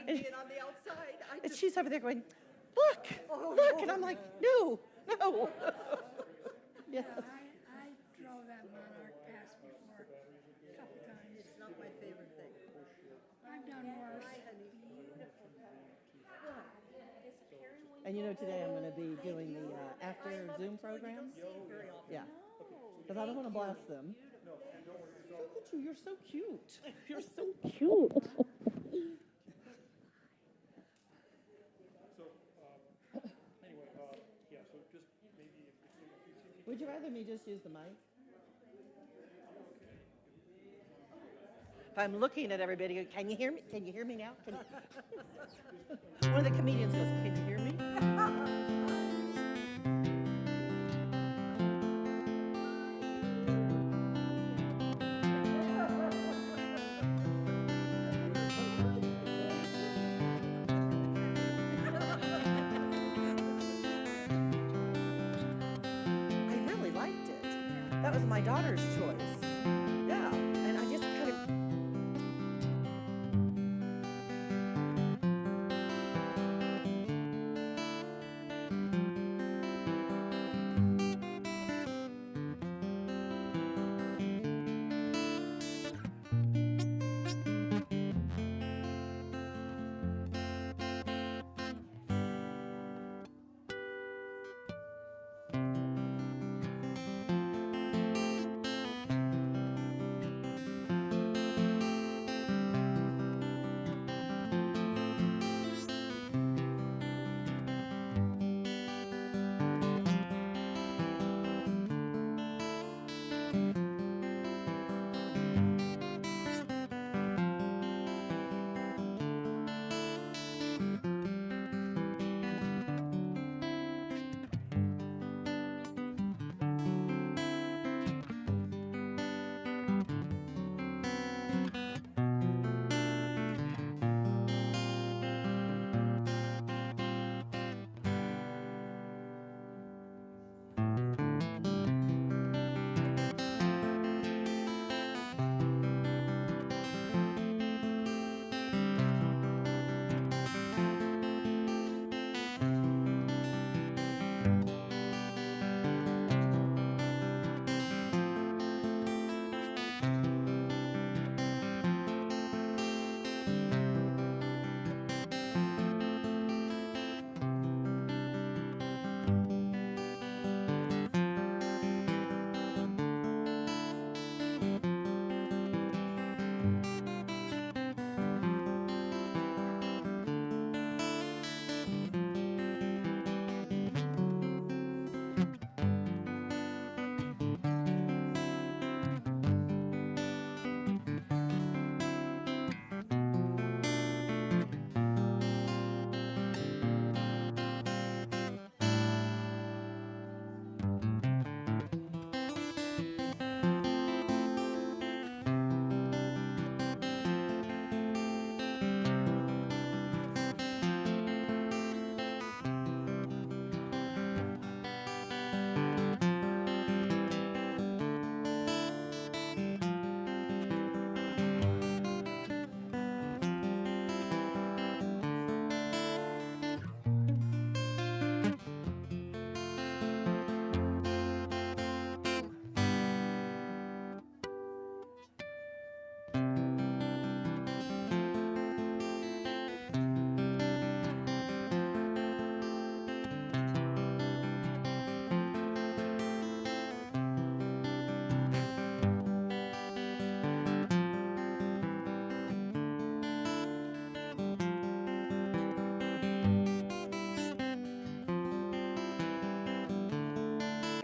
being on the outside. And she's over there going, look, look. And I'm like, no. Yeah, I drove that Monarch past before a couple times. It's not my favorite thing. I've done worse. And you know, today I'm going to be doing the after Zoom program. Yeah. Because I don't want to blast them. Look at you. You're so cute. You're so cute. Would you rather me just use the mic? If I'm looking at everybody, can you hear me? Can you hear me now? One of the comedians goes, can you hear me? I really liked it. That was my daughter's choice. Yeah, and I just kind of...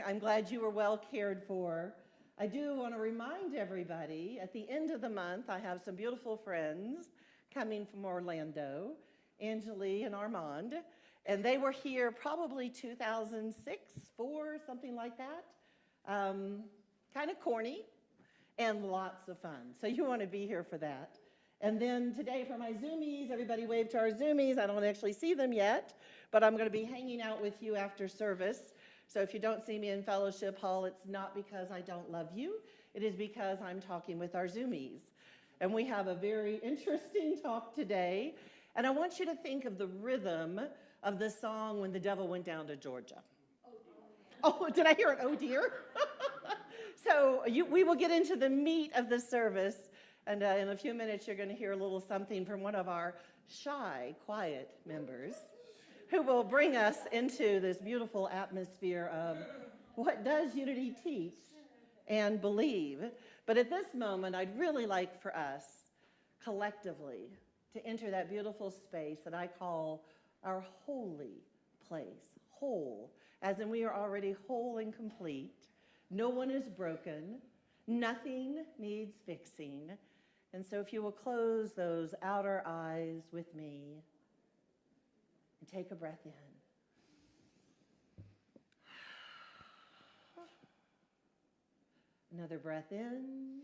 I'm glad you were well cared for. I do want to remind everybody, at the end of the month, I have some beautiful friends coming from Orlando, Angeli and Armand, and they were here probably 2006, 4, something like that. Kind of corny and lots of fun. So you want to be here for that. And then today for my Zoomies, everybody wave to our Zoomies. I don't actually see them yet, but I'm going to be hanging out with you after service. So if you don't see me in Fellowship Hall, it's not because I don't love you. It is because I'm talking with our Zoomies. And we have a very interesting talk today. And I want you to think of the rhythm of the song When the Devil Went Down to Georgia. Oh, did I hear it? Oh, dear. So we will get into the meat of the service. And in a few minutes, you're going to hear a little something from one of our shy, quiet members who will bring us into this beautiful atmosphere of what does unity teach and believe. But at this moment, I'd really like for us collectively to enter that beautiful space that I call our holy place. Whole, as in we are already whole and complete. No one is broken. Nothing needs fixing. And so if you will close those outer eyes with me and take a breath in. Another breath in.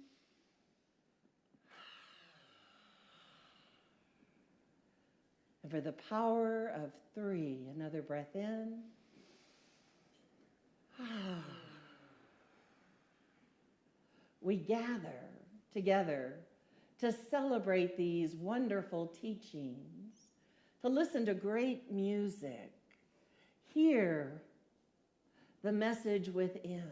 And for the power of 3, another breath in. We gather together to celebrate these wonderful teachings, to listen to great music, hear the message within,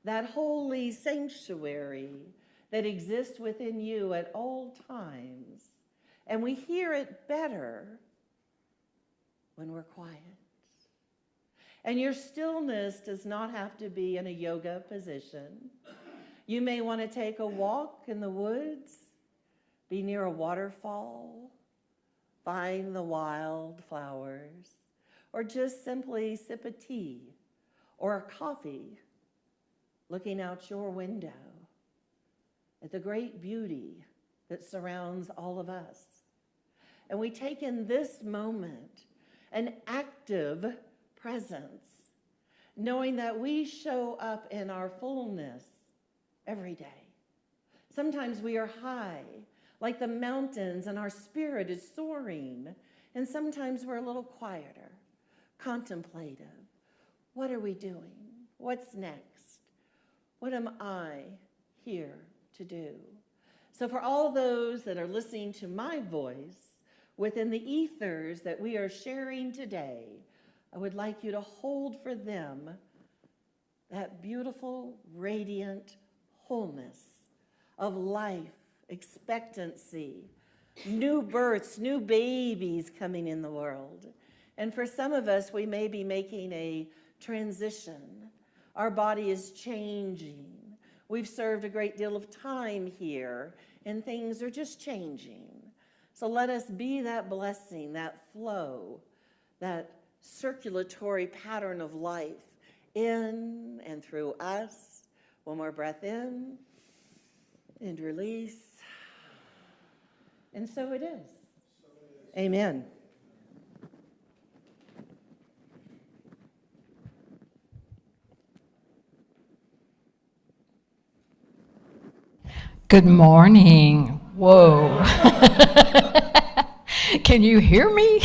that holy sanctuary that exists within you at all times. And we hear it better when we're quiet. And your stillness does not have to be in a yoga position. You may want to take a walk in the woods, be near a waterfall, find the wildflowers, or just simply sip a tea or a coffee, looking out your window at the great beauty that surrounds all of us. And we take in this moment an active presence, knowing that we show up in our fullness every day. Sometimes we are high, like the mountains, and our spirit is soaring. And sometimes we're a little quieter, contemplative. What are we doing? What's next? What am I here to do? So for all those that are listening to my voice within the ethers that we are sharing today, I would like you to hold for them that beautiful, radiant wholeness of life, expectancy, new births, new babies coming in the world. And for some of us, we may be making a transition. Our body is changing. We've served a great deal of time here, and things are just changing. So let us be that blessing, that flow, that circulatory pattern of life in and through us. One more breath in and release. And so it is. Amen. Good morning. Whoa. Can you hear me?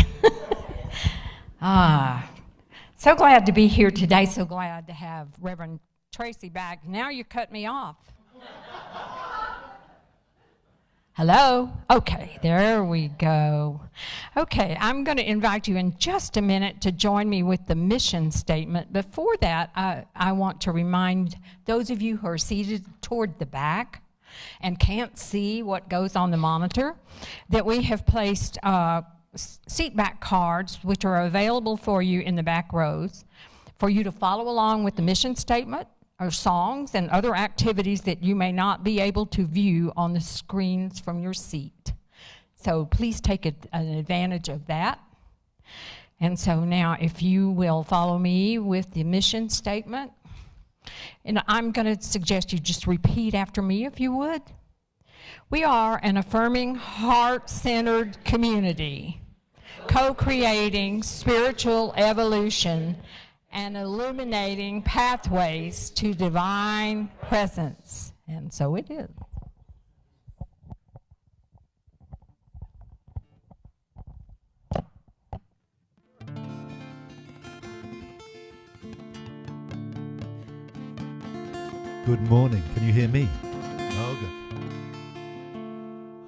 So glad to be here today. So glad to have Reverend Tracey back. Now you cut me off. Hello? Okay, there we go. Okay, I'm going to invite you in just a minute to join me with the mission statement. Before that, I want to remind those of you who are seated toward the back and can't see what goes on the monitor that we have placed seat back cards which are available for you in the back rows for you to follow along with the mission statement or songs and other activities that you may not be able to view on the screens from your seat. So please take an advantage of that. And so now if you will follow me with the mission statement, and I'm going to suggest you just repeat after me if you would. We are an affirming, heart-centered community, co-creating spiritual evolution and illuminating pathways to divine presence. And so it is. Good morning. Can you hear me? Oh, good.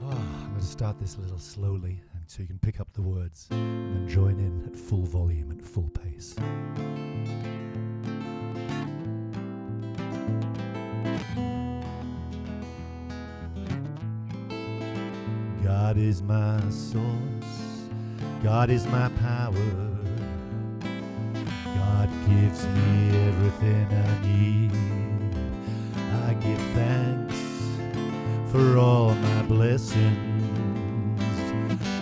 I'm going to start this a little slowly and so you can pick up the words and then join in at full volume, at full pace. God is my source, God is my power, God gives me everything I need. I give thanks for all my blessings.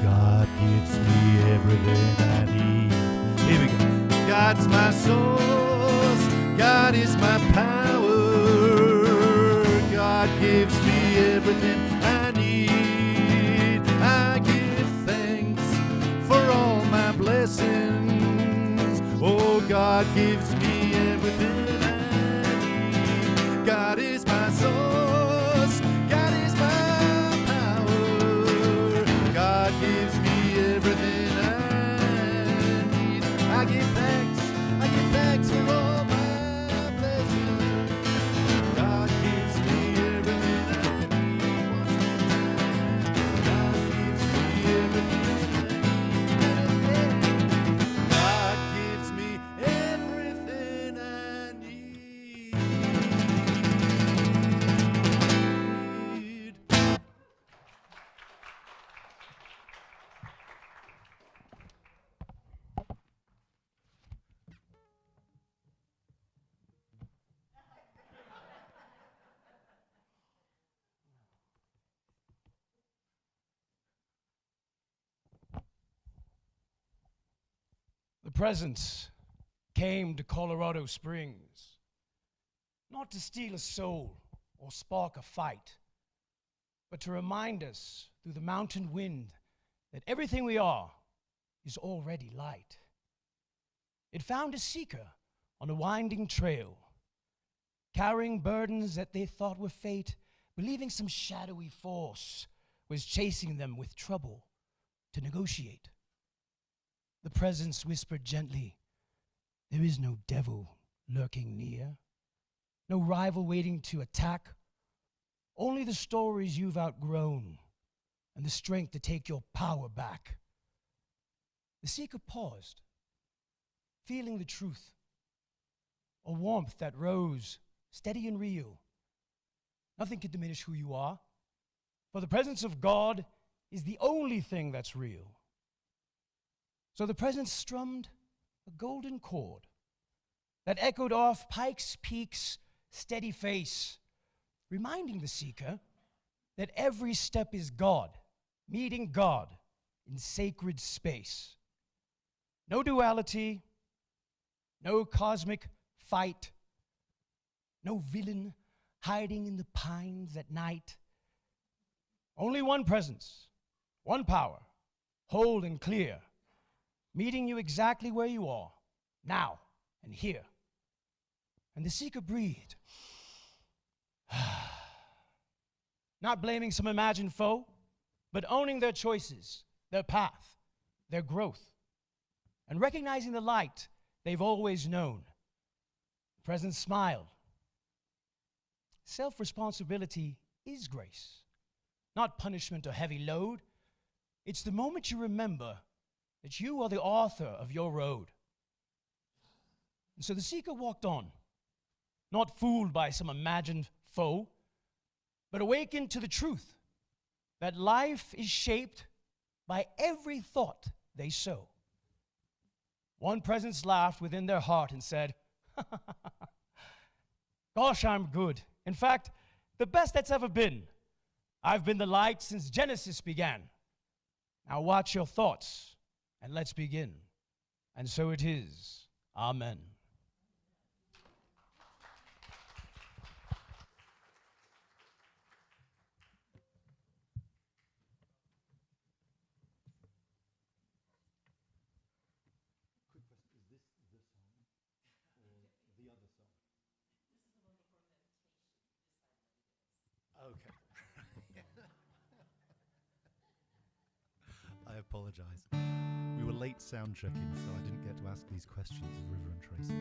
God gives me everything I need. Here we go. God's my source, God is my power, God gives me everything I need. I give thanks for all my blessings. Oh, God gives me everything I need. God is my source, God is my power, God gives me everything I need. I give thanks for all my blessings. God gives me everything I need. God gives me everything I need. God gives me everything I need. The presence came to Colorado Springs, not to steal a soul or spark a fight, but to remind us through the mountain wind that everything we are is already light. It found a seeker on a winding trail, carrying burdens that they thought were fate, believing some shadowy force was chasing them with trouble to negotiate. The presence whispered gently, there is no devil lurking near, no rival waiting to attack, only the stories you've outgrown and the strength to take your power back. The seeker paused, feeling the truth, a warmth that rose, steady and real. Nothing can diminish who you are, for the presence of God is the only thing that's real. So the presence strummed a golden chord that echoed off Pikes Peak's steady face, reminding the seeker that every step is God, meeting God in sacred space. No duality, no cosmic fight, no villain hiding in the pines at night. Only one presence, one power, whole and clear, meeting you exactly where you are, now and here. And the seeker breathed, not blaming some imagined foe, but owning their choices, their path, their growth, and recognizing the light they've always known. The presence smiled. Self-responsibility is grace, not punishment or heavy load. It's the moment you remember that you are the author of your road. And so the seeker walked on, not fooled by some imagined foe, but awakened to the truth that life is shaped by every thought they sow. One presence laughed within their heart and said, gosh, I'm good. In fact, the best that's ever been. I've been the light since Genesis began. Now watch your thoughts. And let's begin. And so it is. Amen. Quick question, is this the song or the other song? Okay. I apologize. We were late sound checking, so I didn't get to ask these questions of River and Tracey.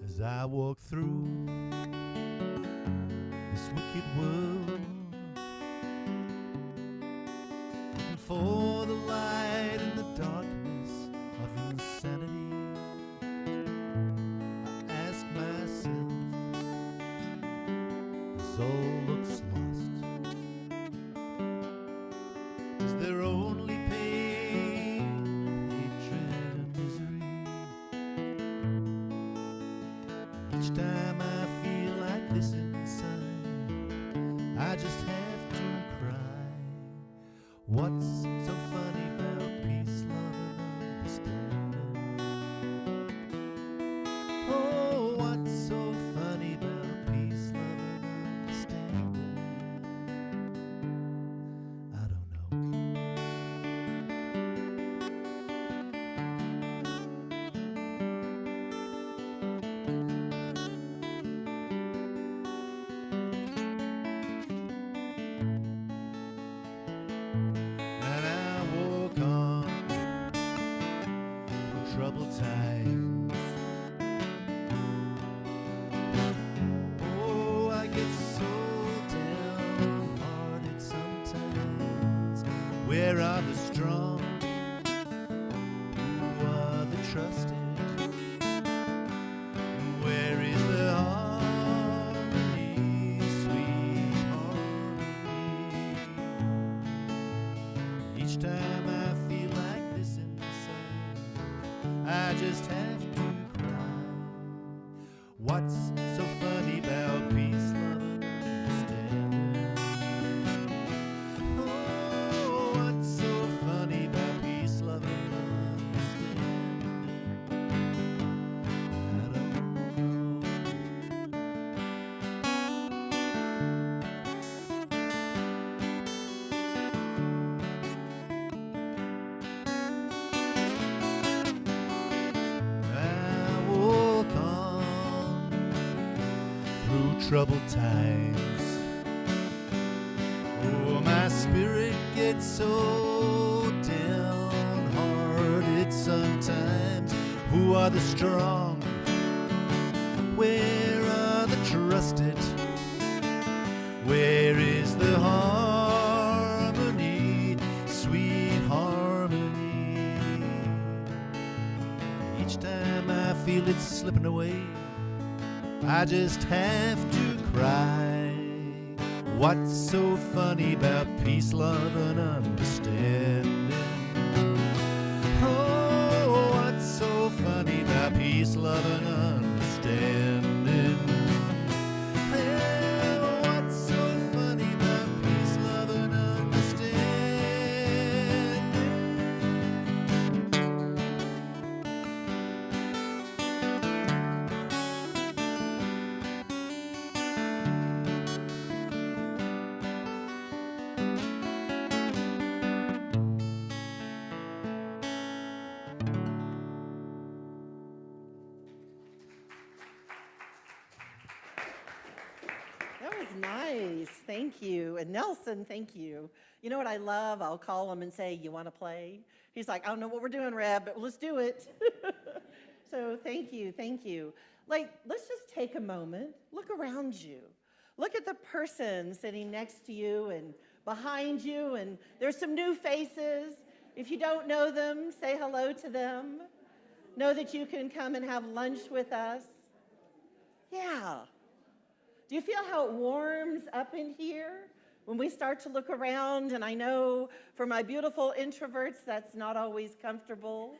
as I walk through this wicked world, looking for the light in the darkness of insanity. I ask myself, this all looks lost. Is there only pain, hatred, and misery? Each time I feel like this inside, I just have to cry. What's so funny about peace, love, and understanding? Oh, what's so funny about peace, love, and understanding? I don't know. And I walk on through troubled times. Oh, I get so downhearted sometimes. Where are the strong? Who are the trusted? Where is the harmony, sweet harmony? Each time I feel like this inside, I just have to cry. What's so funny about peace, love, and understanding? Oh, what's so funny about peace, love, and understanding? I don't I walk on through troubled times. Oh, my spirit gets so downhearted sometimes. Who are the strong? Where are the trusted? Where is the harmony, sweet harmony? Each time I feel it slipping away, I just have to cry. What's so funny about peace, love, and understanding? Oh, what's so funny about peace, love, and understanding? Yeah, what's so funny about peace, love, and understanding? That was nice. Thank you. And Nelson, thank you. You know what I love? I'll call him and say, "You want to play?" He's like, "I don't know what we're doing, Reb, but let's do it." So thank you. Thank you. Like, let's just take a moment. Look around you. Look at the person sitting next to you and behind you. And there's some new faces. If you don't know them, say hello to them. Know that you can come and have lunch with us. Yeah. Do you feel how it warms up in here when we start to look around? And I know for my beautiful introverts, that's not always comfortable.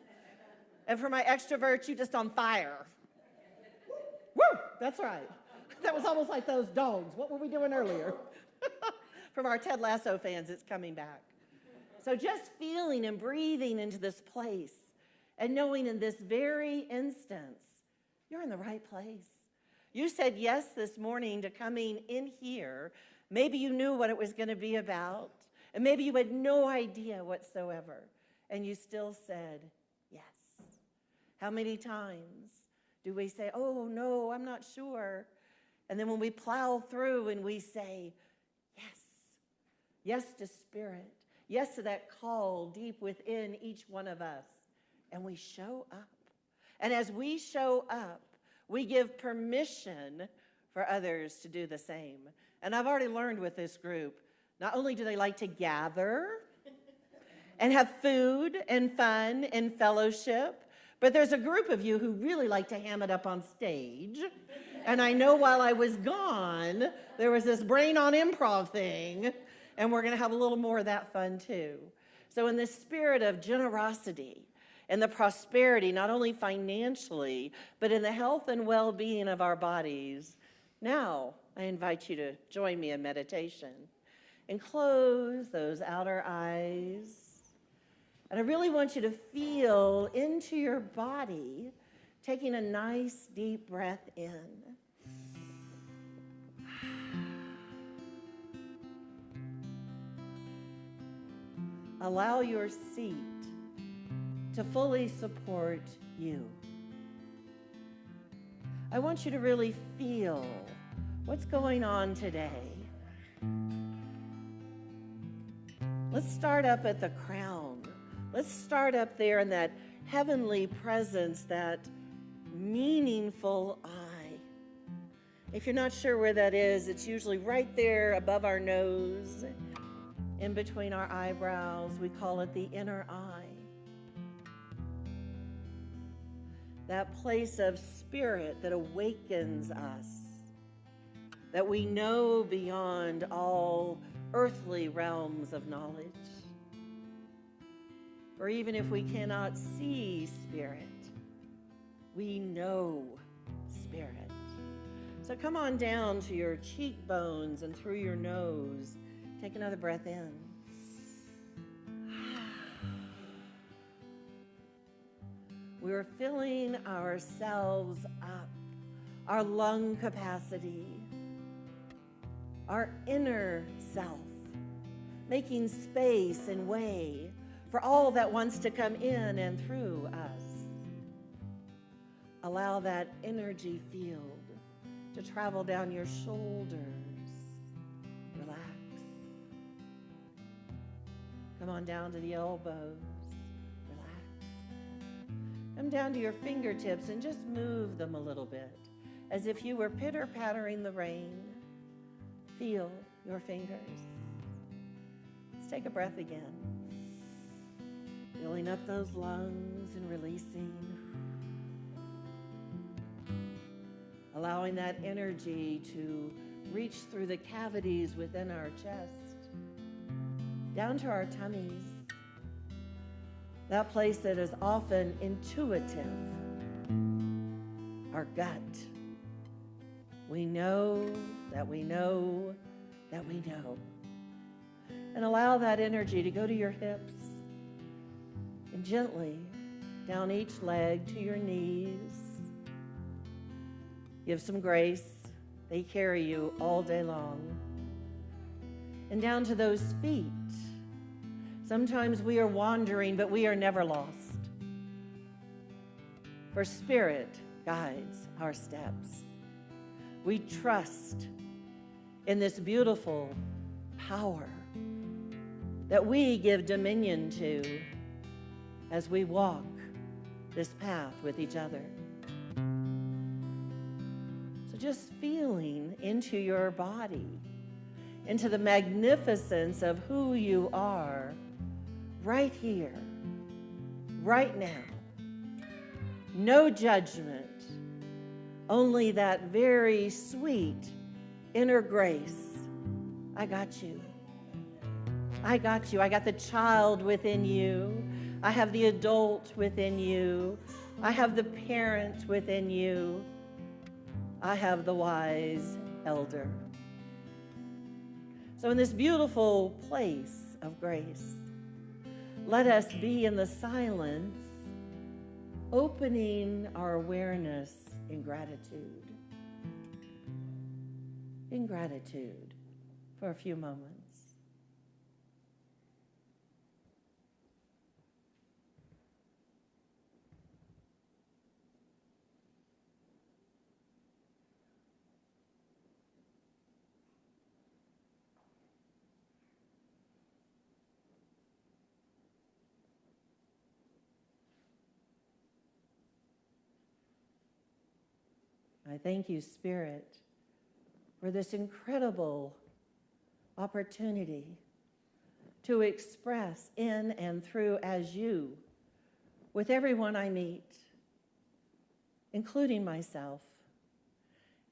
And for my extroverts, you're just on fire. Woo! That's right. That was almost like those dogs. What were we doing earlier? From our Ted Lasso fans, it's coming back. So just feeling and breathing into this place and knowing in this very instance, you're in the right place. You said yes this morning to coming in here. Maybe you knew what it was going to be about, and maybe you had no idea whatsoever, and you still said yes. How many times do we say, "Oh, no, I'm not sure"? And then when we plow through and we say yes, yes to Spirit, yes to that call deep within each one of us, and we show up. And as we show up, We give permission for others to do the same. And I've already learned with this group, not only do they like to gather and have food and fun and fellowship, but there's a group of you who really like to ham it up on stage. And I know while I was gone, there was this brain on improv thing, and we're going to have a little more of that fun too. So in the spirit of generosity and the prosperity, not only financially, but in the health and well-being of our bodies, now I invite you to join me in meditation and close those outer eyes. And I really want you to feel into your body, taking a nice deep breath in. Allow your seat to fully support you. I want you to really feel what's going on today. Let's start up at the crown. Let's start up there in that heavenly presence, that meaningful eye. If you're not sure where that is, it's usually right there above our nose, in between our eyebrows. We call it the inner eye. That place of spirit that awakens us, that we know beyond all earthly realms of knowledge. Or even if we cannot see spirit, we know spirit. So come on down to your cheekbones and through your nose. Take another breath in. We're filling ourselves up, our lung capacity, our inner self, making space and way for all that wants to come in and through us. Allow that energy field to travel down your shoulders. Relax. Come on down to the elbows. Relax. Come down to your fingertips and just move them a little bit, as if you were pitter-pattering the rain. Feel your fingers. Let's take a breath again. Filling up those lungs and releasing. Allowing that energy to reach through the cavities within our chest, down to our tummies, that place that is often intuitive, our gut. We know that we know that we know. And allow that energy to go to your hips, and gently down each leg to your knees. Give some grace. They carry you all day long. And down to those feet. Sometimes we are wandering, but we are never lost. For Spirit guides our steps. We trust in this beautiful power that we give dominion to as we walk this path with each other. So just feeling into your body, into the magnificence of who you are right here, right now. No judgment, only that very sweet inner grace. I got you. I got you. I got the child within you. I have the adult within you. I have the parent within you. I have the wise elder. So in this beautiful place of grace, let us be in the silence, opening our awareness in gratitude. In gratitude for a few moments. I thank you, Spirit, for this incredible opportunity to express in and through as you with everyone I meet, including myself,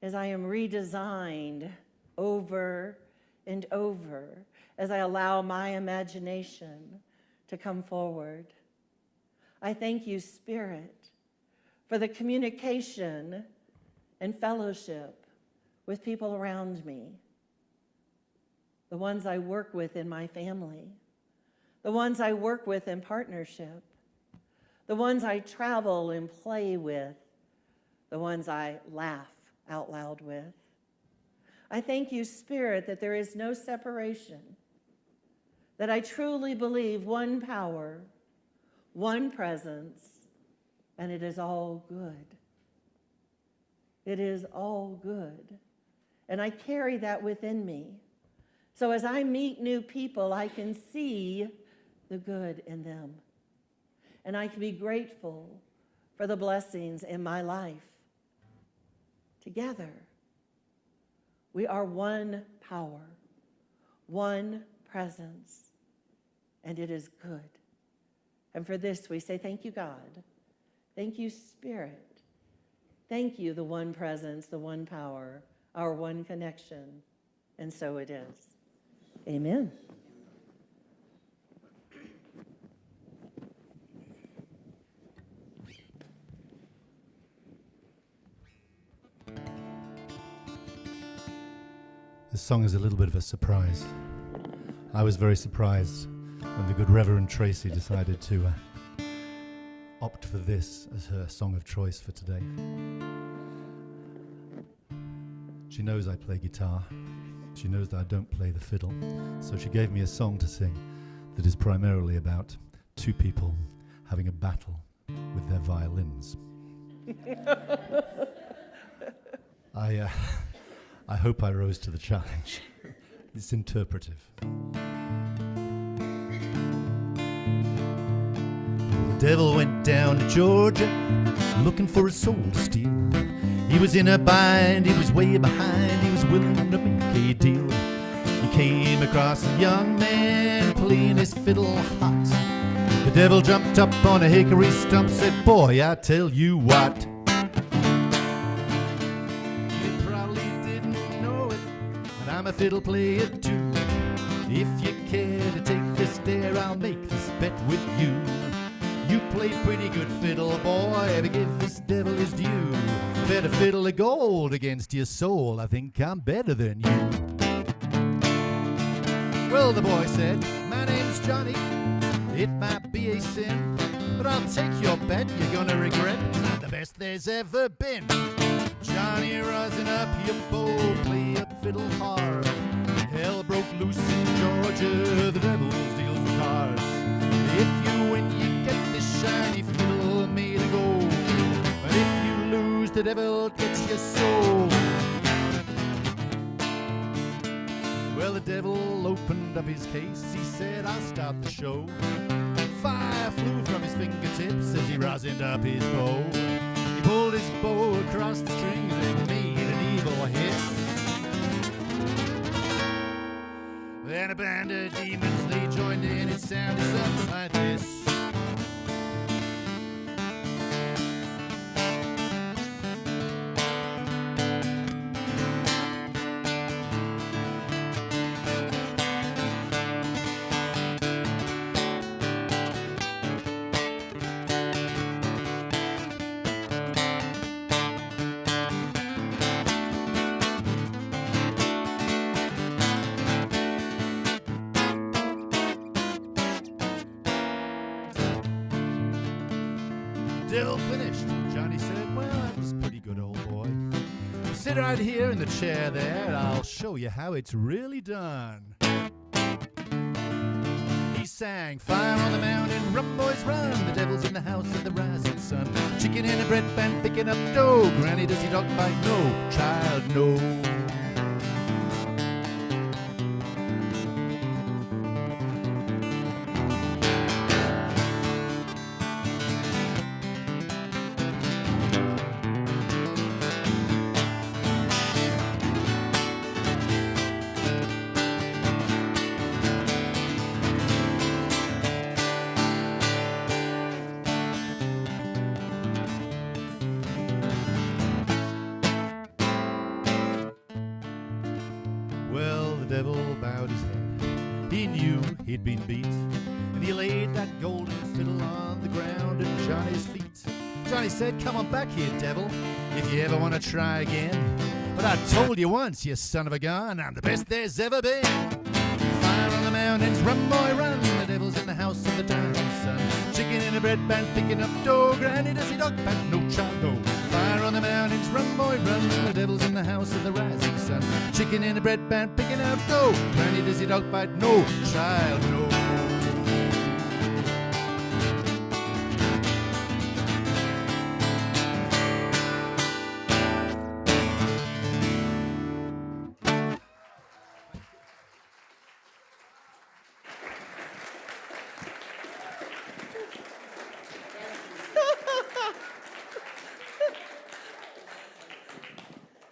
as I am redesigned over and over, as I allow my imagination to come forward. I thank you, Spirit, for the communication and fellowship with people around me, the ones I work with in my family, the ones I work with in partnership, the ones I travel and play with, the ones I laugh out loud with. I thank you, Spirit, that there is no separation, that I truly believe one power, one presence, and it is all good. It is all good. And I carry that within me. So as I meet new people, I can see the good in them. And I can be grateful for the blessings in my life. Together, we are one power, one presence, and it is good. And for this, we say, thank you, God. Thank you, Spirit. Thank you, the one presence, the one power, our one connection. And so it is. Amen. This song is a little bit of a surprise. I was very surprised when the good Reverend Tracey decided to opt for this as her song of choice for today. She knows I play guitar. She knows that I don't play the fiddle. So she gave me a song to sing that is primarily about two people having a battle with their violins. I hope I rose to the challenge. It's interpretive. The devil went down to Georgia looking for a soul to steal. He was in a bind, he was way behind, he was willing to make a deal. He came across a young man playing his fiddle hot. The devil jumped up on a hickory stump, said, "Boy, I tell you what." You probably didn't know it, but I'm a fiddle player too. If you care to take this dare, I'll make this bet with you. You play pretty good fiddle, boy, but give this devil his due. Better fiddle of gold against your soul, I think I'm better than you. Well, the boy said, "My name's Johnny, it might be a sin, but I'll take your bet, you're gonna regret, 'cause I'm the best there's ever been." Johnny, rising up your bow, play a fiddle hard. Hell broke loose in Georgia, the devil deals the cards. If you win, you get this shiny fiddle made of gold, but if you lose, the devil gets your soul. Well, the devil opened up his case, he said, "I'll start the show." Fire flew from his fingertips as he rosined up his bow. He pulled his bow across the strings and made an evil hiss. Then a band of demons, they joined in, it sounded something like this. Devil finished. Johnny said, "Well, that was pretty good, old boy. Sit right here in the chair there, and I'll show you how it's really done." He sang, "Fire on the mountain, run boys run, the devil's in the house of the rising sun. Chicken in a bread pan picking up dough, granny does he dog bite? No, child, no." devil bowed his head. He knew he'd been beat, and he laid that golden fiddle on the ground at Johnny's feet. Johnny said, "Come on back here, devil, if you ever want to try again. But I told you once, you son of a gun, I'm the best there's ever been. Fire on the mountains, run boy run, the devil's in the house of the dying sun. Chicken in a bread pan, picking up dough, granny does he dog pat, no child no. Fire on the mountains, run boy run, the devil's in the house of the rising sun. Chicken in a bread pan, picking up dough, granny does he dog bite, no child no."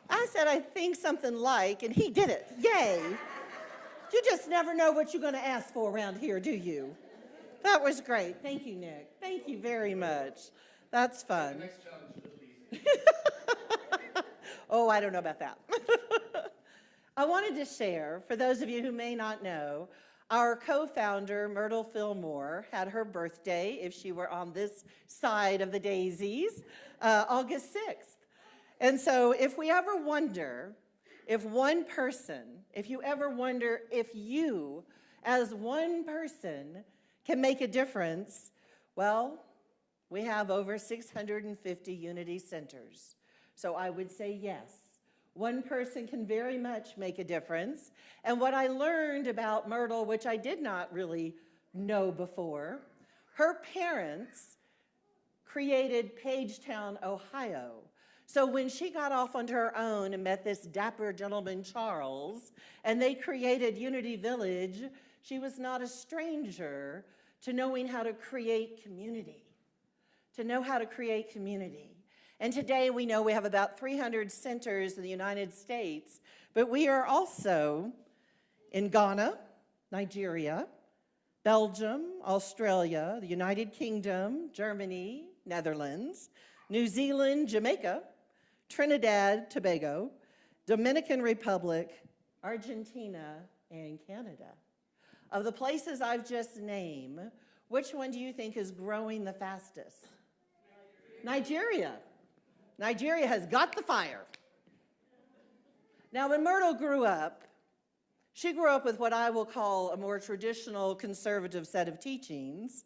I said, I think something like, and he did it. Yay. You just never know what you're going to ask for around here, do you? That was great. Thank you, Nick. Thank you very much. That's fun. Next challenge is Oh, I don't know about that. I wanted to share, for those of you who may not know, our co-founder, Myrtle Fillmore, had her birthday, if she were on this side of the daisies, August 6th. And so if we ever wonder if you ever wonder if you, as one person, can make a difference, well, we have over 650 Unity Centers. So I would say yes, one person can very much make a difference. And what I learned about Myrtle, which I did not really know before, her parents created Pagetown, Ohio. So when she got off on her own and met this dapper gentleman, Charles, and they created Unity Village, she was not a stranger to knowing how to create community, And today we know we have about 300 centers in the United States, but we are also in Ghana, Nigeria, Belgium, Australia, the United Kingdom, Germany, Netherlands, New Zealand, Jamaica, Trinidad, Tobago, Dominican Republic, Argentina, and Canada. Of the places I've just named, which one do you think is growing the fastest? Nigeria. Nigeria has got the fire. Now, when Myrtle grew up, she grew up with what I will call a more traditional conservative set of teachings,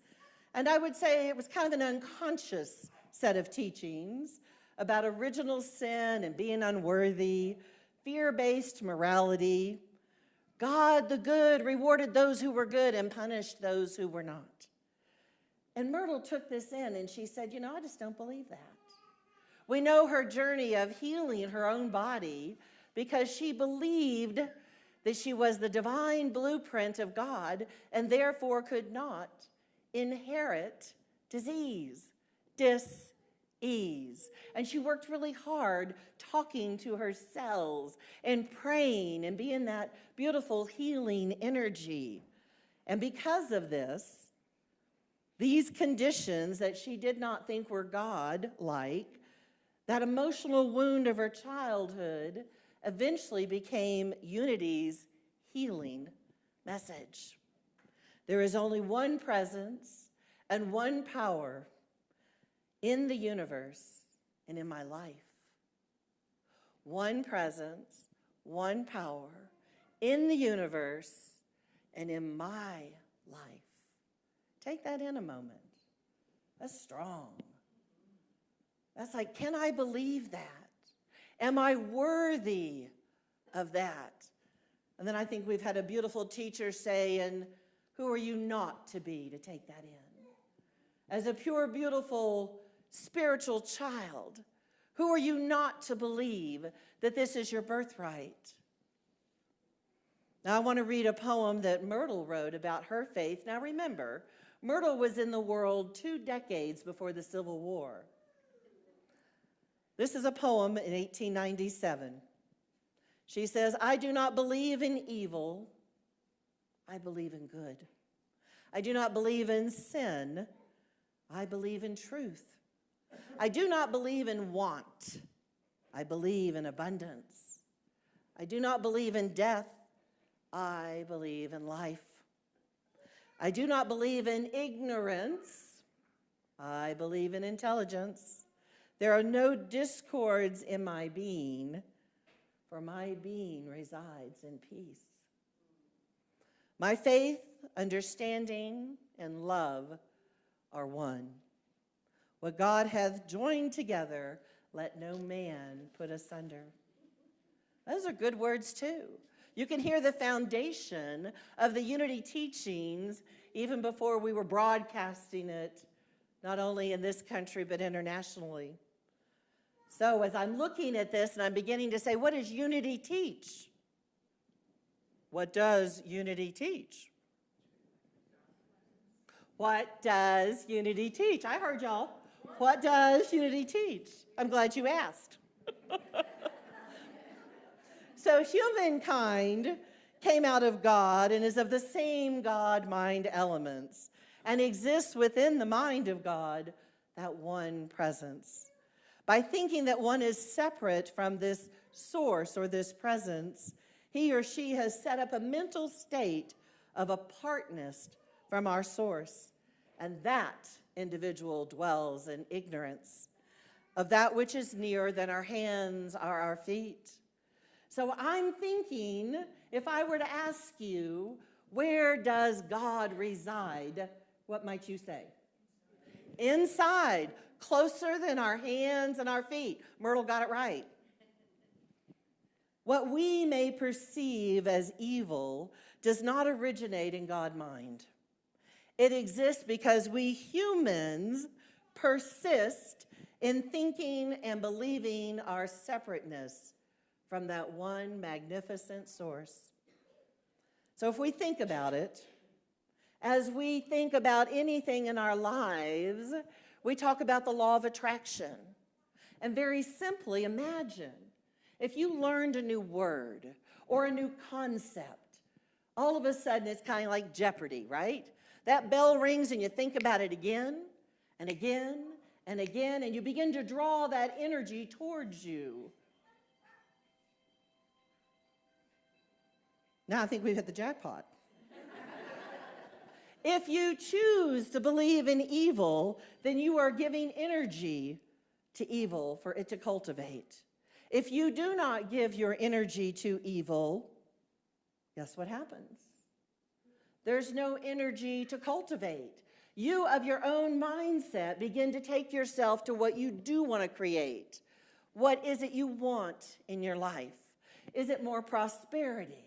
and I would say it was kind of an unconscious set of teachings about original sin and being unworthy, fear-based morality. God, the good, rewarded those who were good and punished those who were not. And Myrtle took this in and she said, I just don't believe that. We know her journey of healing her own body because she believed that she was the divine blueprint of God and therefore could not inherit disease, dis-ease. And she worked really hard talking to her cells and praying and being that beautiful healing energy. And because of this, these conditions that she did not think were God-like, that emotional wound of her childhood eventually became Unity's healing message. There is only one presence and one power in the universe and in my life. One presence, one power in the universe and in my life. Take that in a moment. That's strong. That's like, can I believe that? Am I worthy of that? And then I think we've had a beautiful teacher say, and who are you not to be to take that in? As a pure, beautiful, spiritual child, who are you not to believe that this is your birthright? Now, I want to read a poem that Myrtle wrote about her faith. Now, remember, Myrtle was in the world 2 decades before the Civil War. This is a poem in 1897. She says, I do not believe in evil, I believe in good. I do not believe in sin, I believe in truth. I do not believe in want, I believe in abundance. I do not believe in death, I believe in life. I do not believe in ignorance. I believe in intelligence. There are no discords in my being, for my being resides in peace. My faith, understanding, and love are one. What God hath joined together, let no man put asunder. Those are good words too. You can hear the foundation of the unity teachings even before we were broadcasting it, not only in this country but internationally. So as I'm looking at this and I'm beginning to say, what does unity teach? What does unity teach? What does unity teach? I heard y'all. What does unity teach? I'm glad you asked. So humankind came out of God and is of the same God-mind elements and exists within the mind of God, that one presence. By thinking that one is separate from this source or this presence, he or she has set up a mental state of apartness from our source, and that individual dwells in ignorance of that which is nearer than our hands are our feet. So I'm thinking, if I were to ask you, where does God reside? What might you say? Inside, closer than our hands and our feet. Myrtle got it right. What we may perceive as evil does not originate in God's mind. It exists because we humans persist in thinking and believing our separateness from that one magnificent source. So if we think about it, as we think about anything in our lives, we talk about the law of attraction. And very simply, imagine if you learned a new word or a new concept, all of a sudden it's kind of like Jeopardy, right? That bell rings and you think about it again and again and again, and you begin to draw that energy towards you. Now I think we've hit the jackpot. If you choose to believe in evil, then you are giving energy to evil for it to cultivate. If you do not give your energy to evil, guess what happens? There's no energy to cultivate. You, of your own mindset, begin to take yourself to what you do want to create. What is it you want in your life? Is it more prosperity?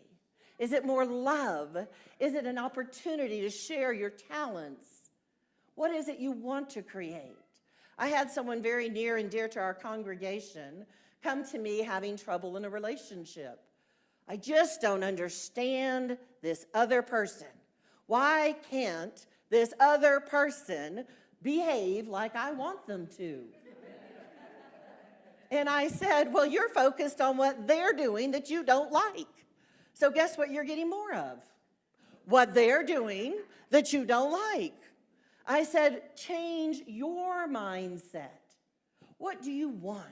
Is it more love? Is it an opportunity to share your talents? What is it you want to create? I had someone very near and dear to our congregation come to me having trouble in a relationship. I just don't understand this other person. Why can't this other person behave like I want them to? And I said, well, you're focused on what they're doing that you don't like. So guess what you're getting more of? What they're doing that you don't like. I said, change your mindset. What do you want?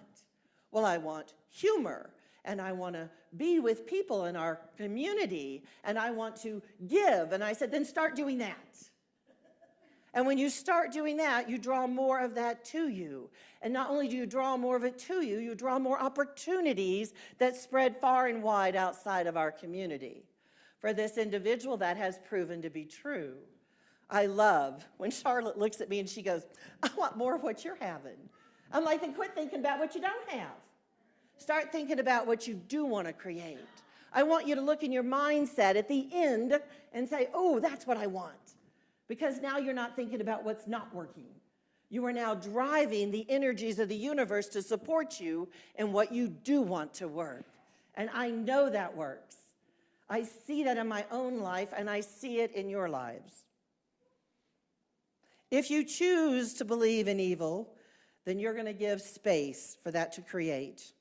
Well, I want humor, and I want to be with people in our community, and I want to give. And I said, then start doing that. And when you start doing that, you draw more of that to you. And not only do you draw more of it to you, you draw more opportunities that spread far and wide outside of our community. For this individual, that has proven to be true. I love when Charlotte looks at me and she goes, I want more of what you're having. I'm like, then quit thinking about what you don't have. Start thinking about what you do want to create. I want you to look in your mindset at the end and say, oh, that's what I want. Because now you're not thinking about what's not working. You are now driving the energies of the universe to support you in what you do want to work. And I know that works. I see that in my own life, and I see it in your lives. If you choose to believe in evil, then you're going to give space for that to create.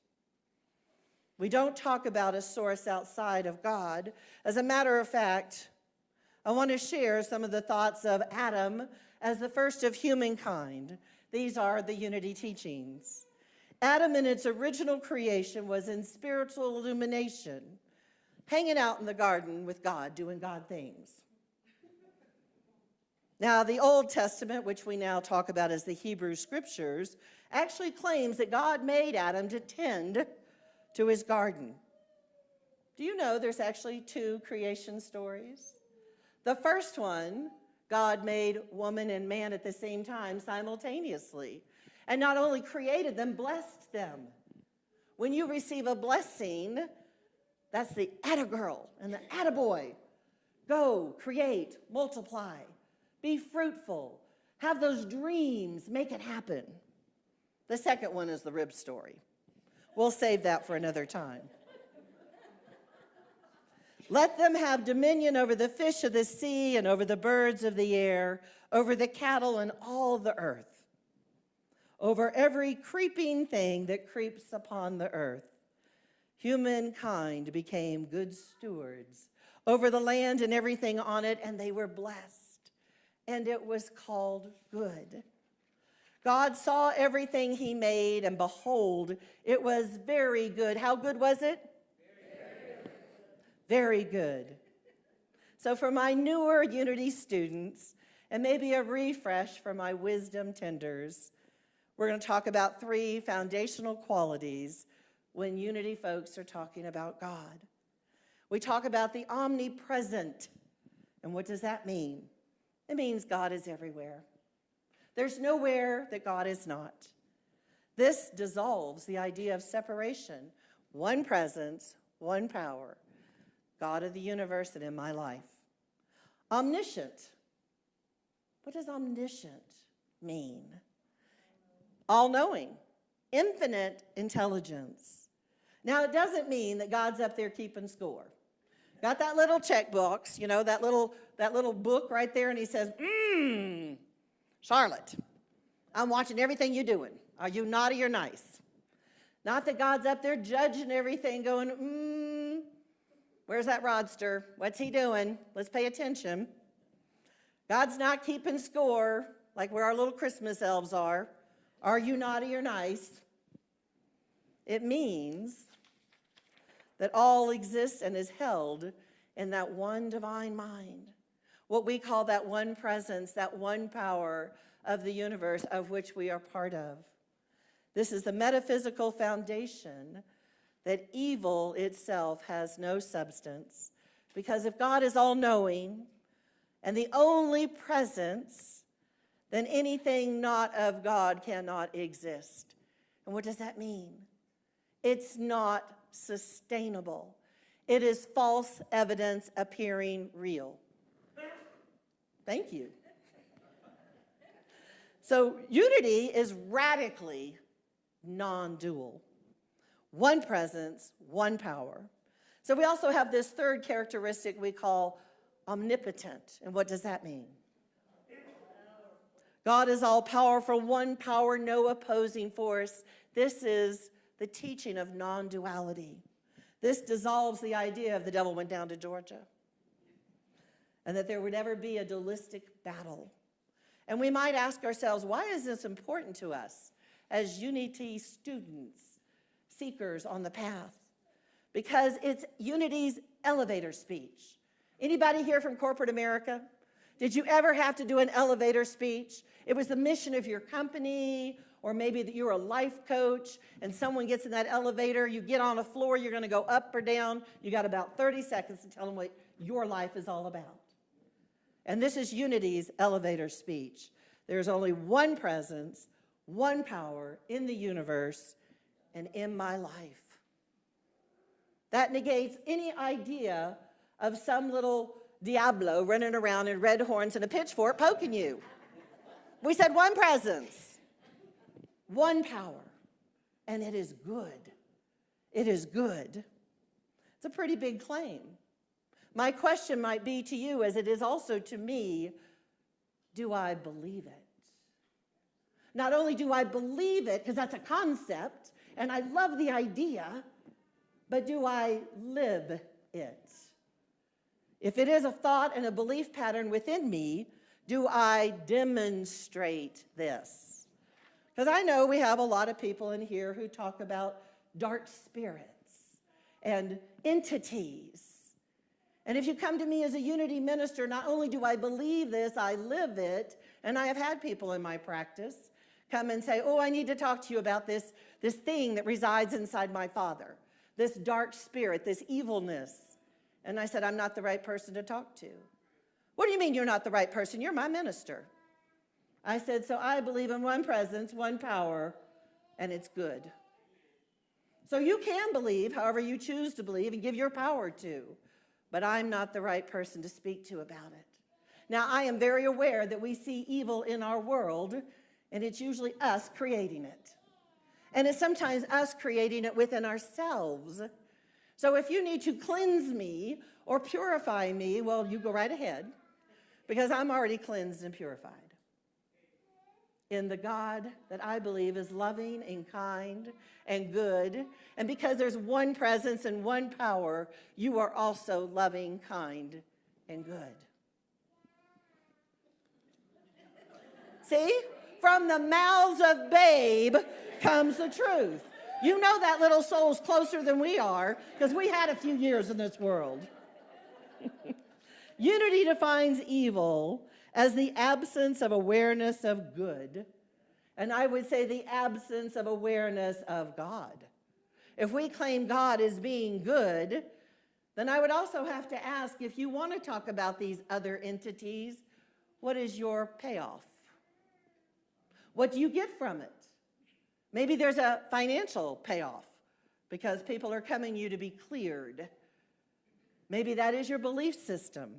We don't talk about a source outside of God. As a matter of fact, I want to share some of the thoughts of Adam as the first of humankind. These are the unity teachings. Adam in its original creation was in spiritual illumination, hanging out in the garden with God, doing God things. Now, the Old Testament, which we now talk about as the Hebrew Scriptures, actually claims that God made Adam to tend to his garden. Do you know there's actually 2 creation stories? The first one, God made woman and man at the same time simultaneously, and not only created them, blessed them. When you receive a blessing, that's the attagirl and the attaboy. Go, create, multiply, be fruitful, have those dreams, make it happen. The second one is the rib story. We'll save that for another time. Let them have dominion over the fish of the sea and over the birds of the air, over the cattle and all the earth, over every creeping thing that creeps upon the earth. Humankind became good stewards over the land and everything on it, and they were blessed, and it was called good. God saw everything he made, and behold, it was very good. How good was it? Very good. So for my newer Unity students, and maybe a refresh for my wisdom tenders, we're going to talk about 3 foundational qualities when Unity folks are talking about God. We talk about the omnipresent. And what does that mean? It means God is everywhere. There's nowhere that God is not. This dissolves the idea of separation. One presence, one power. God of the universe and in my life. Omniscient. What does omniscient mean? All-knowing, infinite intelligence. Now, it doesn't mean that God's up there keeping score. Got that little checkbox, you know, that little book right there, and he says, Charlotte, I'm watching everything you're doing. Are you naughty or nice? Not that God's up there judging everything, going, where's that rodster? What's he doing? Let's pay attention. God's not keeping score like where our little Christmas elves are. Are you naughty or nice? It means that all exists and is held in that one divine mind. What we call that one presence, that one power of the universe of which we are part of. This is the metaphysical foundation that evil itself has no substance. Because if God is all-knowing and the only presence, then anything not of God cannot exist. And what does that mean? It's not sustainable. It is false evidence appearing real. Thank you. So unity is radically non-dual. One presence, one power. So we also have this third characteristic we call omnipotent. And what does that mean? God is all-powerful, one power, no opposing force. This is the teaching of non-duality. This dissolves the idea of the devil went down to Georgia and that there would ever be a dualistic battle. And we might ask ourselves, why is this important to us as Unity students, seekers on the path? Because it's Unity's elevator speech. Anybody here from corporate America? Did you ever have to do an elevator speech? It was the mission of your company, or maybe that you're a life coach and someone gets in that elevator, you get on a floor, you're going to go up or down. You got about 30 seconds to tell them what your life is all about. And this is Unity's elevator speech. There's only one presence, one power in the universe and in my life. That negates any idea of some little Diablo running around in red horns and a pitchfork poking you. We said one presence, one power, and it is good. It is good. It's a pretty big claim. My question might be to you, as it is also to me, do I believe it? Not only do I believe it, because that's a concept, and I love the idea, but do I live it? If it is a thought and a belief pattern within me, do I demonstrate this? Because I know we have a lot of people in here who talk about dark spirits and entities And if you come to me as a unity minister, not only do I believe this, I live it. And I have had people in my practice come and say, oh, I need to talk to you about this thing that resides inside my father, this dark spirit, this evilness. And I said, I'm not the right person to talk to. What do you mean you're not the right person? You're my minister. I said, so I believe in one presence, one power, and it's good. So you can believe however you choose to believe and give your power to, but I'm not the right person to speak to about it. Now, I am very aware that we see evil in our world, and it's usually us creating it. And it's sometimes us creating it within ourselves. So if you need to cleanse me or purify me, well, you go right ahead, because I'm already cleansed and purified in the God that I believe is loving and kind and good. And because there's one presence and one power, you are also loving, kind, and good. See? From the mouths of babe comes the truth. You know that little soul's closer than we are, because we had a few years in this world. Unity defines evil as the absence of awareness of good, and I would say the absence of awareness of God. If we claim God as being good, then I would also have to ask, if you want to talk about these other entities, what is your payoff? What do you get from it? Maybe there's a financial payoff because people are coming you to be cleared. Maybe that is your belief system.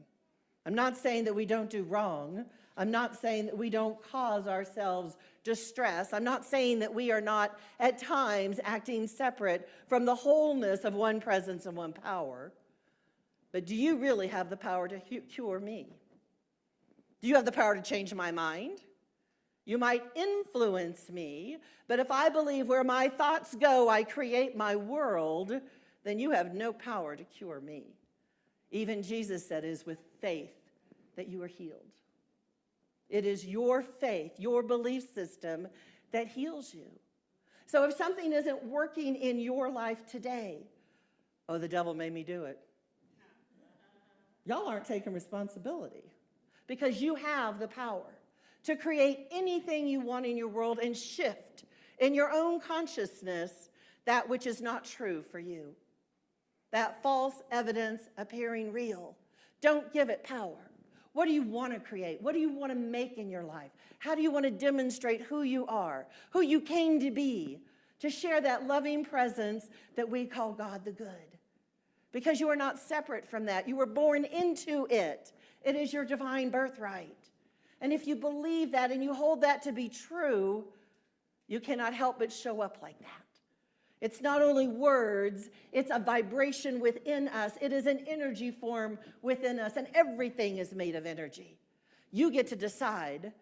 I'm not saying that we don't do wrong. I'm not saying that we don't cause ourselves distress. I'm not saying that we are not at times acting separate from the wholeness of one presence and one power. But do you really have the power to cure me? Do you have the power to change my mind? You might influence me, but if I believe where my thoughts go, I create my world, then you have no power to cure me. Even Jesus said it is with faith that you are healed. It is your faith, your belief system that heals you. So if something isn't working in your life today, oh, the devil made me do it. Y'all aren't taking responsibility because you have the power to create anything you want in your world and shift in your own consciousness that which is not true for you. That false evidence appearing real. Don't give it power. What do you want to create? What do you want to make in your life? How do you want to demonstrate who you are, who you came to be, to share that loving presence that we call God the good? Because you are not separate from that. You were born into it. It is your divine birthright. And if you believe that and you hold that to be true, you cannot help but show up like that. It's not only words, it's a vibration within us. It is an energy form within us, and everything is made of energy. You get to decide.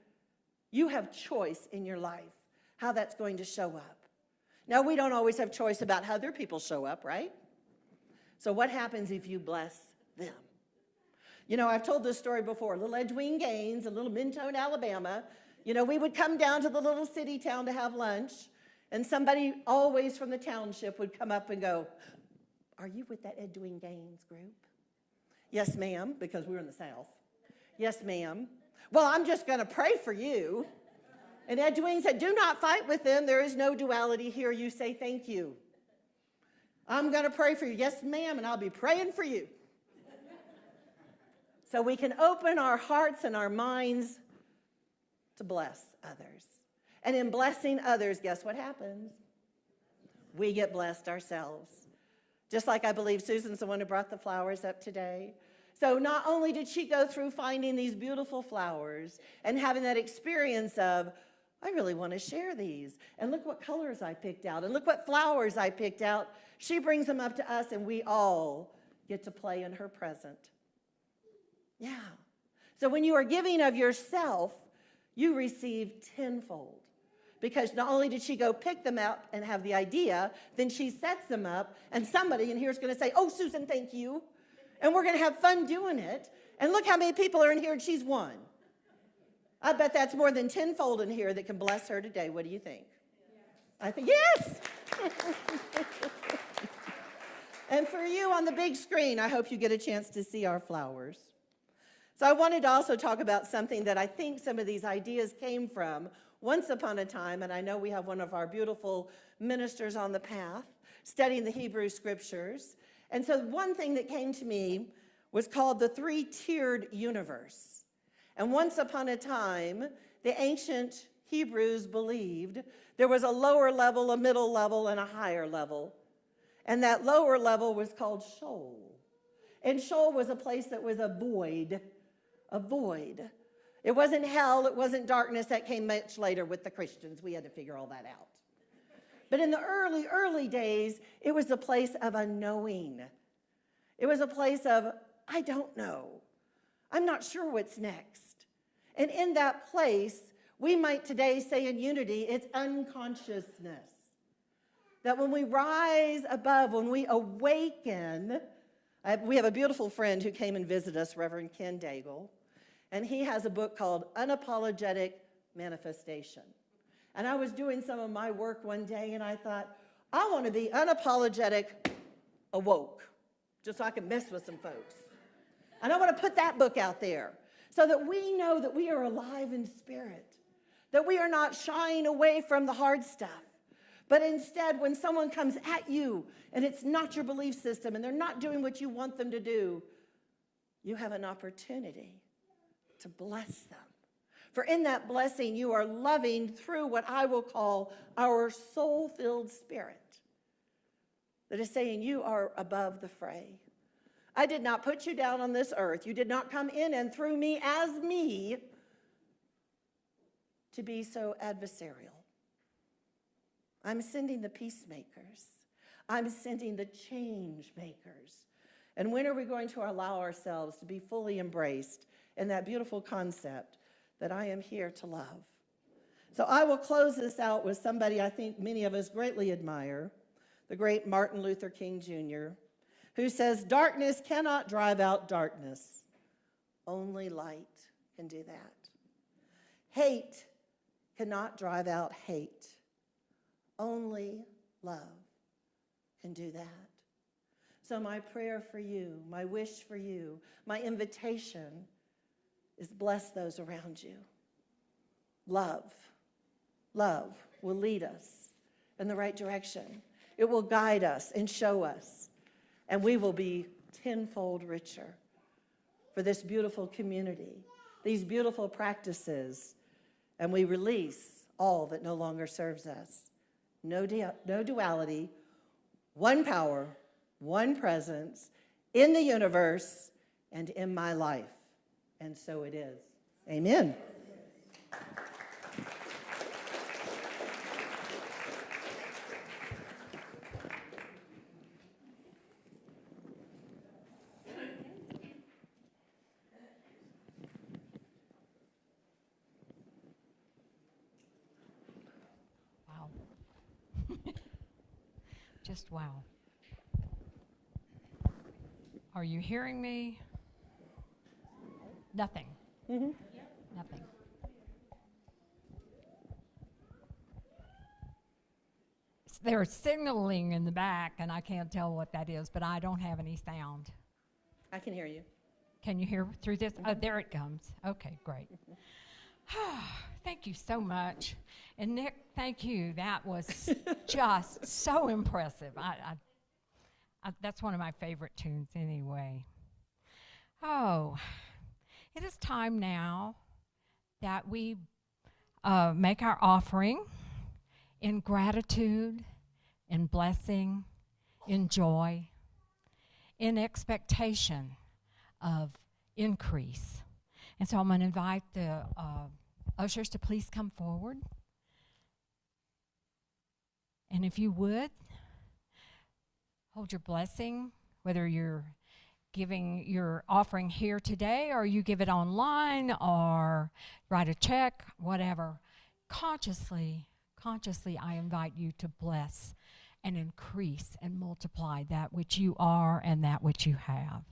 You have choice in your life how that's going to show up. Now, we don't always have choice about how other people show up, right? So what happens if you bless them? You know, I've told this story before. Little Edwin Gaines in little Mentone, Alabama. You know, we would come down to the little city town to have lunch, and somebody always from the township would come up and go, are you with that Edwin Gaines group? Yes, ma'am, because we were in the South. Yes, ma'am. Well, I'm just going to pray for you. And Edwin said, do not fight with them. There is no duality here. You say thank you. I'm going to pray for you. Yes, ma'am, and I'll be praying for you. So we can open our hearts and our minds to bless others. And in blessing others, guess what happens? We get blessed ourselves. Just like I believe Susan's the one who brought the flowers up today. So not only did she go through finding these beautiful flowers and having that experience of, I really want to share these. And look what colors I picked out. And look what flowers I picked out. She brings them up to us, and we all get to play in her present. Yeah. So when you are giving of yourself, you receive tenfold. Because not only did she go pick them out and have the idea, then she sets them up, and somebody in here is going to say, oh, Susan, thank you. And we're going to have fun doing it. And look how many people are in here, and she's one. I bet that's more than tenfold in here that can bless her today. What do you think? I think, yes. And for you on the big screen, I hope you get a chance to see our flowers. So I wanted to also talk about something that I think some of these ideas came from once upon a time, and I know we have one of our beautiful ministers on the path studying the Hebrew scriptures. And so one thing that came to me was called the three-tiered universe. And once upon a time, the ancient Hebrews believed there was a lower level, a middle level, and a higher level. And that lower level was called Sheol. And Sheol was a place that was a void. It wasn't hell, it wasn't darkness. That came much later with the Christians. We had to figure all that out. But in the early days, it was a place of unknowing. It was a place of, I don't know. I'm not sure what's next. And in that place, we might today say in unity, it's unconsciousness. That when we rise above, when we awaken, we have a beautiful friend who came and visited us, Reverend Ken Daigle, and he has a book called Unapologetic Manifestation. And I was doing some of my work one day, and I thought, I want to be unapologetic awoke, just so I can mess with some folks. And I want to put that book out there so that we know that we are alive in spirit, that we are not shying away from the hard stuff. But instead, when someone comes at you and it's not your belief system and they're not doing what you want them to do, you have an opportunity to bless them. For in that blessing, you are loving through what I will call our soul-filled spirit that is saying you are above the fray. I did not put you down on this earth. You did not come in and through me as me to be so adversarial. I'm sending the peacemakers. I'm sending the change makers. And when are we going to allow ourselves to be fully embraced in that beautiful concept that I am here to love? So I will close this out with somebody I think many of us greatly admire, the great Martin Luther King Jr., who says, darkness cannot drive out darkness. Only light can do that. Hate cannot drive out hate. Only love can do that. So my prayer for you, my wish for you, my invitation is bless those around you. Love will lead us in the right direction. It will guide us and show us, and we will be tenfold richer for this beautiful community, these beautiful practices, and we release all that no longer serves us. No duality, one power, one presence in the universe and in my life. And so it is. Amen. Just wow. Are you hearing me? Nothing. Mm-hmm. Nothing. They're signaling in the back, and I can't tell what that is, but I don't have any sound. I can hear you. Can you hear through this? Mm-hmm. Oh, there it comes. Okay, great. Thank you so much. And Nick, thank you. That was just so impressive. That's one of my favorite tunes anyway. Oh, it is time now that we make our offering in gratitude, in blessing, in joy, in expectation of increase. And so I'm going to invite the ushers to please come forward. And if you would, hold your blessing, whether you're giving your offering here today or you give it online or write a check, whatever. Consciously, I invite you to bless and increase and multiply that which you are and that which you have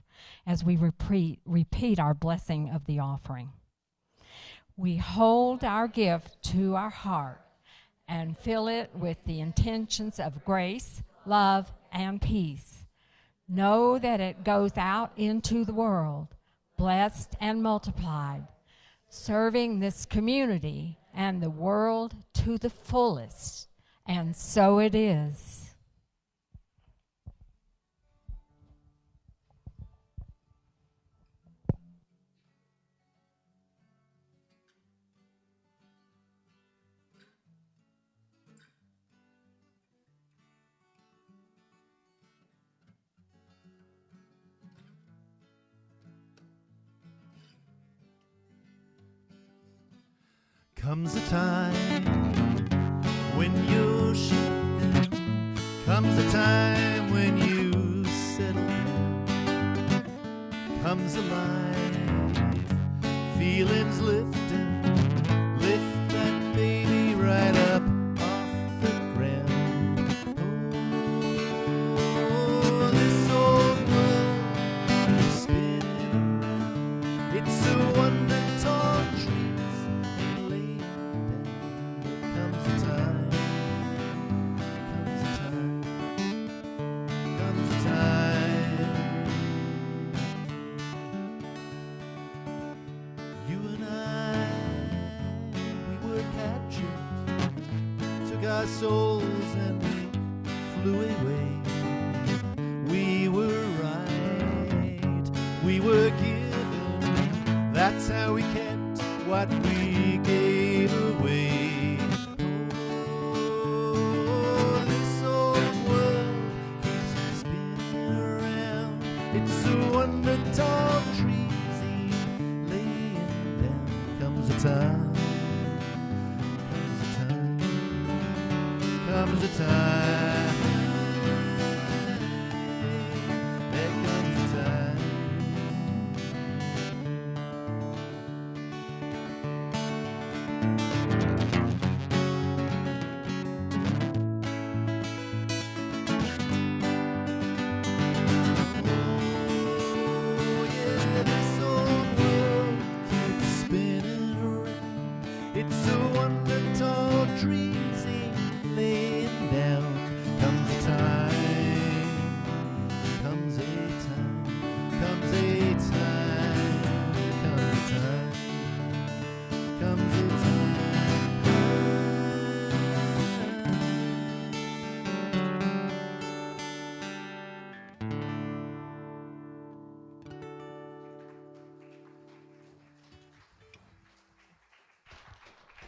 as we repeat our blessing of the offering. We hold our gift to our heart and fill it with the intentions of grace, love, and peace Know that it goes out into the world, blessed and multiplied, serving this community and the world to the fullest. And so it is. Comes a time when you're shifting. Comes a time when you settle down. Comes a life, feelings lifting. Lift that baby right up off the ground. Oh, this old world is spinning around. It's a wonder tall trees ain't laying down. Comes a time, comes a time, comes a time. You and I, we were captured, took our souls and we flew away. We were right, we were given, that's how we kept what we gave away. Oh, this old world keeps spinning around. It's a wonder tall trees ain't laying down. Comes a time, comes a time, comes a time. There comes a time. Oh, yeah, this old world keeps spinning around. It's a wonder tall trees ain't laying down. Comes a time, comes a time, comes a time, comes a time, comes a time.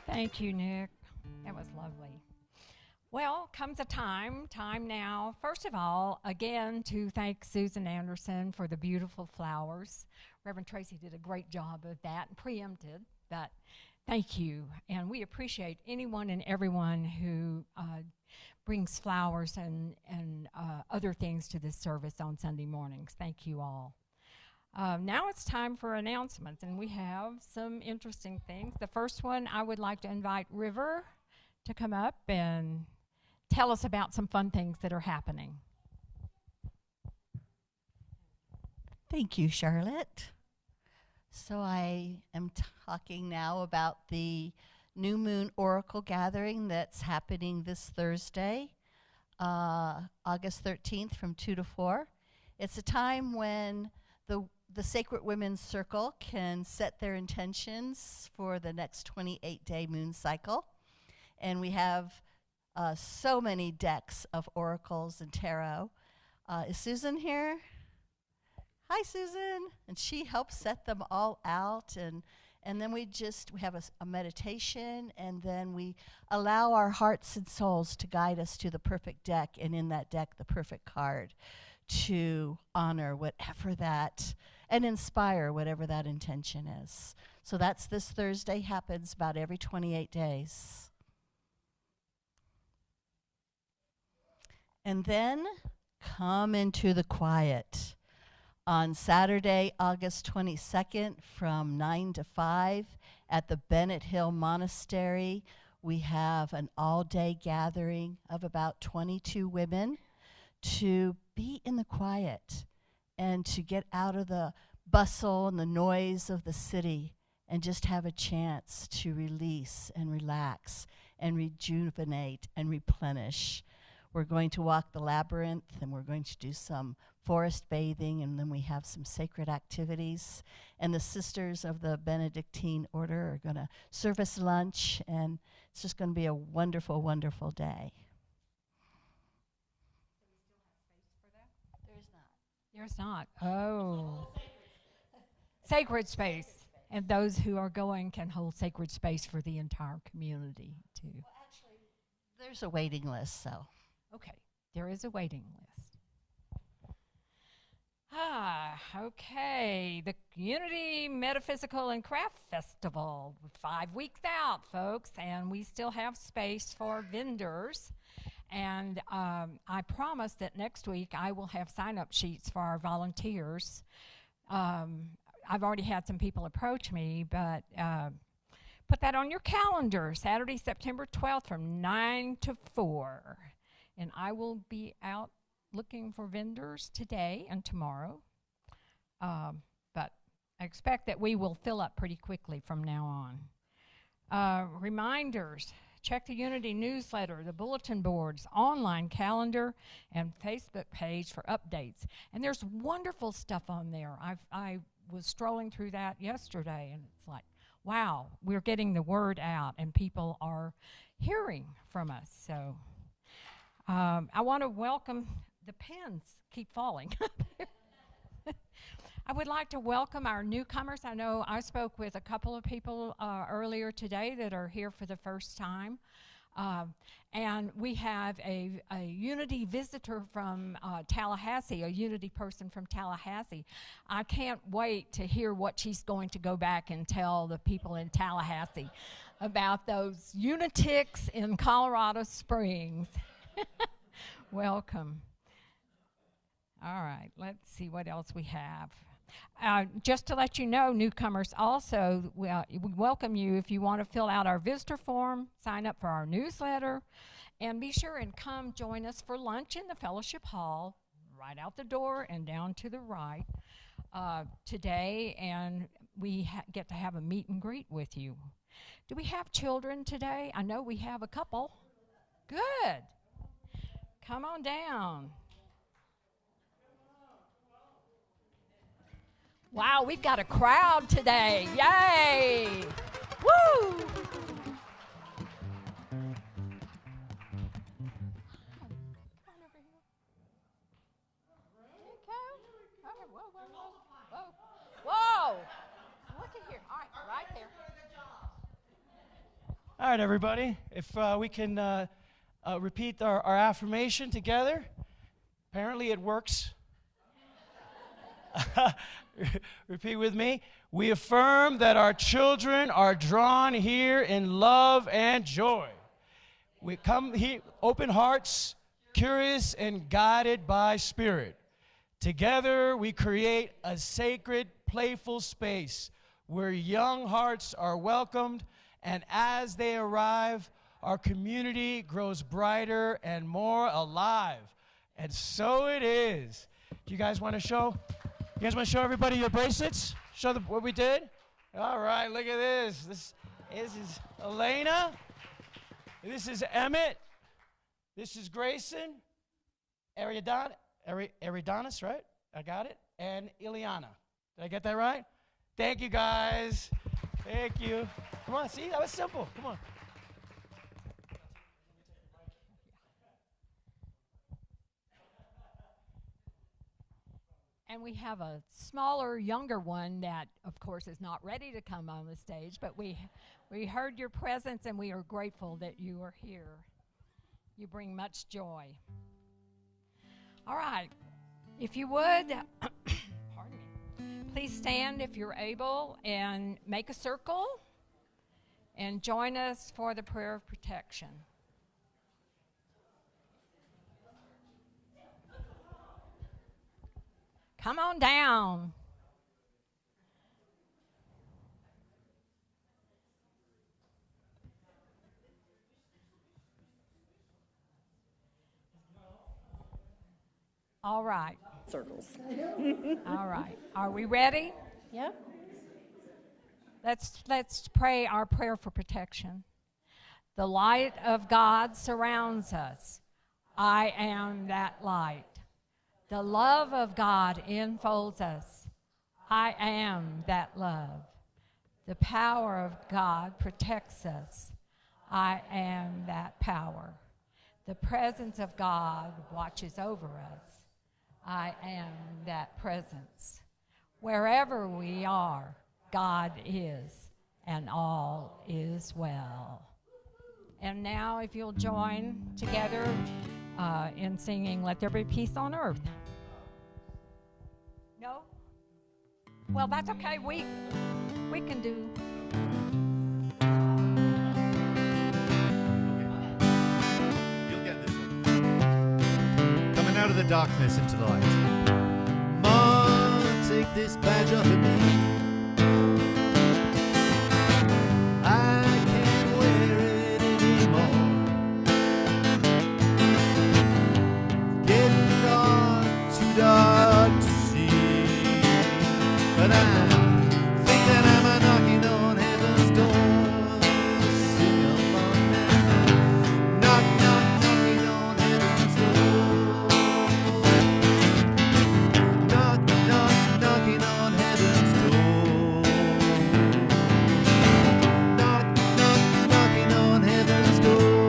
Thank you, Nick. That was lovely. Well, comes a time now, first of all, again, to thank Susan Anderson for the beautiful flowers. Reverend Tracey did a great job of that, preempted, but thank you. And we appreciate anyone and everyone who brings flowers and other things to this service on Sunday mornings. Thank you all. Now it's time for announcements, and we have some interesting things. The first one, I would like to invite River to come up and tell us about some fun things that are happening. Thank you, Charlotte. So I am talking now about the New Moon Oracle Gathering that's happening this Thursday, August 13th from 2 to 4. It's a time when the Sacred Women's Circle can set their intentions for the next 28-day moon cycle. And we have so many decks of oracles and tarot. Is Susan here? Hi, Susan. And she helps set them all out. And then we have a meditation, and then we allow our hearts and souls to guide us to the perfect deck, and in that deck, the perfect card to honor whatever that, and inspire whatever that intention is. So that's this Thursday, happens about every 28 days. And then come into the quiet. On Saturday, August 22nd, from 9 to 5 at the Bennett Hill Monastery, we have an all-day gathering of about 22 women to be in the quiet and to get out of the bustle and the noise of the city and just have a chance to release and relax and rejuvenate and replenish. We're going to walk the labyrinth, and we're going to do some forest bathing, and then we have some sacred activities. And the sisters of the Benedictine order are going to serve us lunch, and it's just going to be a wonderful, wonderful day. There's not. There's not. Oh. Sacred space. And those who are going can hold sacred space for the entire community, too. There's a waiting list, so. Okay, there is a waiting list. Okay, the Community Metaphysical and Craft Festival. 5 weeks out, folks, and we still have space for vendors. And I promise that next week I will have sign-up sheets for our volunteers. I've already had some people approach me, but put that on your calendar, Saturday, September 12th from 9 to 4. And I will be out looking for vendors today and tomorrow. But I expect that we will fill up pretty quickly from now on. Reminders, check the Unity newsletter, the bulletin boards, online calendar, and Facebook page for updates. And there's wonderful stuff on there. I was strolling through that yesterday, and it's like, wow, we're getting the word out, and people are hearing from us. So I want to welcome, the pens keep falling. I would like to welcome our newcomers. I know I spoke with a couple of people earlier today that are here for the first time. And we have a Unity visitor from Tallahassee, a Unity person from Tallahassee. I can't wait to hear what she's going to go back and tell the people in Tallahassee about those Unitics in Colorado Springs. Welcome. All right, let's see what else we have. Just to let you know, newcomers also, we welcome you if you want to fill out our visitor form, sign up for our newsletter, and be sure and come join us for lunch in the fellowship hall, right out the door and down to the right today, and we get to have a meet and greet with you. Do we have children today? I know we have a couple. Good. Come on down. Wow, we've got a crowd today. Yay! Woo! Come on over here. Okay. Whoa. Whoa! Look at here. All right there. All right, everybody. If we can repeat our affirmation together. Apparently it works. Repeat with me. We affirm that our children are drawn here in love and joy. We come here open hearts, curious and guided by spirit. Together we create a sacred, playful space where young hearts are welcomed, and as they arrive, our community grows brighter and more alive. And so it is. Do you guys want to show? You guys want to show everybody your bracelets? Show them what we did? All right, look at this. This is Elena. This is Emmett. This is Grayson. Eridanis, right? I got it. And Ileana. Did I get that right? Thank you, guys. Thank you. Come on, see? That was simple. Come on. And we have a smaller, younger one that, of course, is not ready to come on the stage, but we heard your presence, and we are grateful that you are here. You bring much joy. All right. If you would, pardon me, please stand if you're able and make a circle and join us for the prayer of protection. Come on down. All right. Circles. All right. Are we ready? Yep. Let's pray our prayer for protection. The light of God surrounds us. I am that light. The love of God enfolds us. I am that love. The power of God protects us. I am that power. The presence of God watches over us. I am that presence. Wherever we are, God is, and all is well. And now, if you'll join together in singing Let There Be Peace on Earth. No? Well, that's okay. We can do. You'll get this one. Coming out of the darkness into the light. Mom, take this badge off of me. I can't wear it anymore. Getting dark, too dark to see. But I think that I'm a knocking on heaven's door. Sing along now. Knock, knock, knocking on heaven's door. Knock, knock, knocking on heaven's door. Knock, knock, knocking on heaven's door.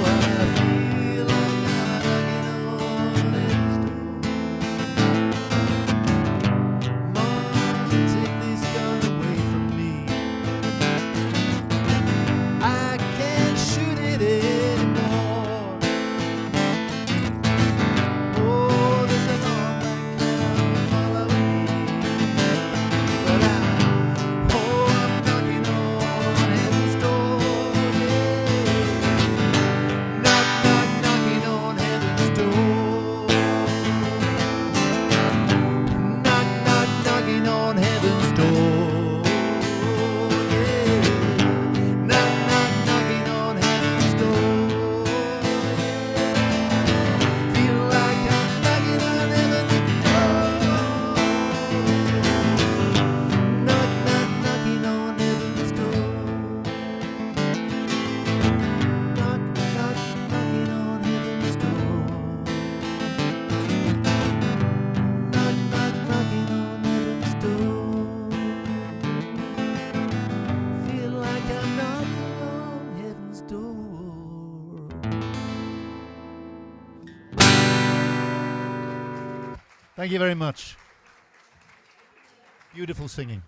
I feel like I'm knocking on heaven's door. Mom, take this gun away from me. I can't shoot it anymore. Oh, there's a long black cloud following me. But I'm knocking on heaven's door. Yeah. Knock, knock, knocking on heaven's door. Knock, knock, knocking on heaven's door. Yeah. Knock, knock, knocking on heaven's door. Yeah. Feel like I'm knocking on heaven's door. Knock, knock, knocking on heaven's door. Knock, knock, knocking on heaven's door. Knock, knock, knocking on heaven's door. Feel like I'm knocking on heaven's door. Thank you very much. Beautiful singing.